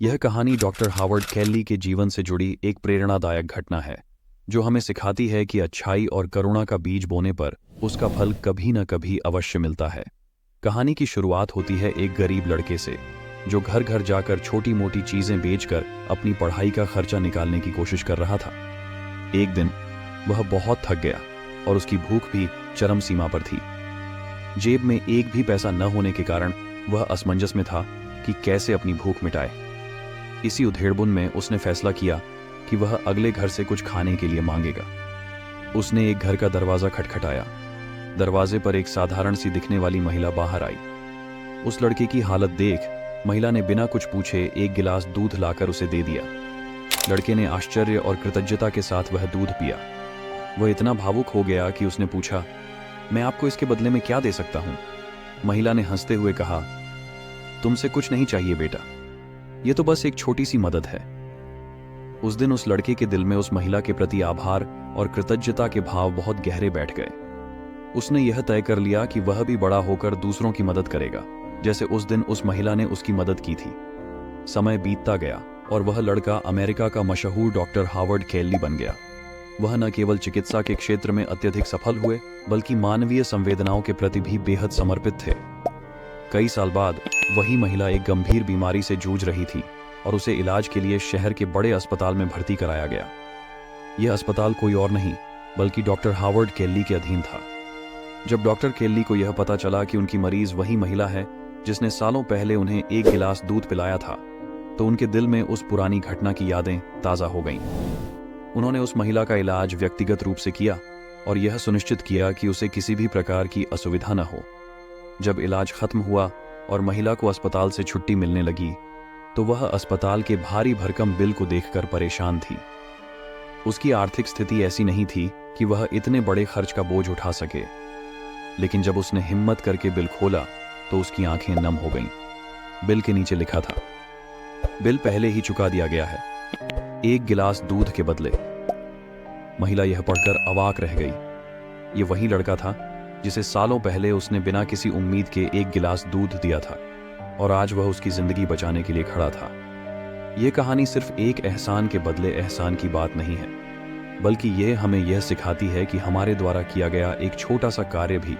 यह कहानी doctor Howard कैली के जीवन से जुड़ी एक प्रेरणादायक घटना है जो हमें सिखाती है कि अच्छाई और करुणा का बीज बोने पर उसका फल कभी न कभी अवश्य मिलता है। कहानी की शुरुआत होती है एक गरीब लड़के से जो घर घर जाकर छोटी मोटी चीजें बेचकर अपनी पढ़ाई का खर्चा निकालने की कोशिश कर रहा था। एक दिन वह बहुत थक गया और उसकी भूख भी चरम सीमा पर थी। जेब में एक भी पैसा न होने के कारण वह असमंजस में था कि कैसे अपनी भूख मिटाए। इसी उधेड़बुन में उसने फैसला किया कि वह अगले घर से कुछ खाने के लिए मांगेगा। उसने एक घर का दरवाजा खटखटाया। दरवाजे पर एक साधारण सी दिखने वाली महिला बाहर आई। उस लड़के की हालत देख महिला ने बिना कुछ पूछे एक गिलास दूध लाकर उसे दे दिया। लड़के ने आश्चर्य और कृतज्ञता के साथ वह दूध पिया। वह इतना भावुक हो गया कि उसने पूछा, मैं आपको इसके बदले में क्या दे सकता हूं? महिला ने हंसते हुए कहा, तुमसे कुछ नहीं चाहिए बेटा, यह तो बस एक छोटी सी मदद है। उस दिन उस लड़के के दिल में उस महिला के प्रति आभार और कृतज्ञता के भाव बहुत गहरे बैठ गए। उसने यह तय कर लिया कि वह भी बड़ा होकर दूसरों की मदद करेगा, जैसे उस दिन उस महिला ने उसकी मदद की थी। समय बीतता गया और वह लड़का अमेरिका का मशहूर डॉक्टर हावर्ड कैली बन गया। वह न केवल चिकित्सा के क्षेत्र में अत्यधिक सफल हुए बल्कि मानवीय संवेदनाओं के प्रति भी बेहद समर्पित थे। कई साल बाद वही महिला एक गंभीर बीमारी से जूझ रही थी और उसे इलाज के लिए शहर के बड़े अस्पताल में भर्ती कराया गया। यह अस्पताल कोई और नहीं बल्कि डॉक्टर हावर्ड कैली के अधीन था। जब डॉक्टर कैली को यह पता चला कि उनकी मरीज वही महिला है जिसने सालों पहले उन्हें एक गिलास दूध पिलाया था, तो उनके दिल में उस पुरानी घटना की यादें ताज़ा हो गईं। उन्होंने उस महिला का इलाज व्यक्तिगत रूप से किया और यह सुनिश्चित किया कि उसे किसी भी प्रकार की असुविधा न हो। जब इलाज खत्म हुआ और महिला को अस्पताल से छुट्टी मिलने लगी, तो वह अस्पताल के भारी भरकम बिल को देखकर परेशान थी। उसकी आर्थिक स्थिति ऐसी नहीं थी कि वह इतने बड़े खर्च का बोझ उठा सके, लेकिन जब उसने हिम्मत करके बिल खोला तो उसकी आंखें नम हो गईं। बिल के नीचे लिखा था, बिल पहले ही चुका दिया गया है, एक गिलास दूध के बदले। महिला यह पढ़कर अवाक रह गई। ये वही लड़का था जिसे सालों पहले उसने बिना किसी उम्मीद के एक गिलास दूध दिया था और आज वह उसकी जिंदगी बचाने के लिए खड़ा था। यह कहानी सिर्फ एक एहसान के बदले एहसान की बात नहीं है, बल्कि यह हमें यह सिखाती है कि हमारे द्वारा किया गया एक छोटा सा कार्य भी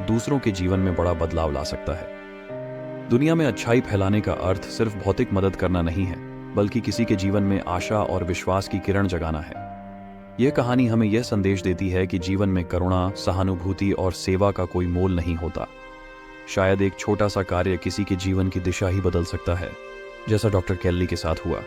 दूसरों के जीवन में बड़ा बदलाव ला सकता है। दुनिया में अच्छाई फैलाने का अर्थ सिर्फ भौतिक मदद करना नहीं है, बल्कि किसी के जीवन में आशा और विश्वास की किरण जगाना है। यह कहानी हमें यह संदेश देती है कि जीवन में करुणा, सहानुभूति और सेवा का कोई मोल नहीं होता। शायद एक छोटा सा कार्य किसी के जीवन की दिशा ही बदल सकता है, जैसा डॉक्टर कैली के साथ हुआ।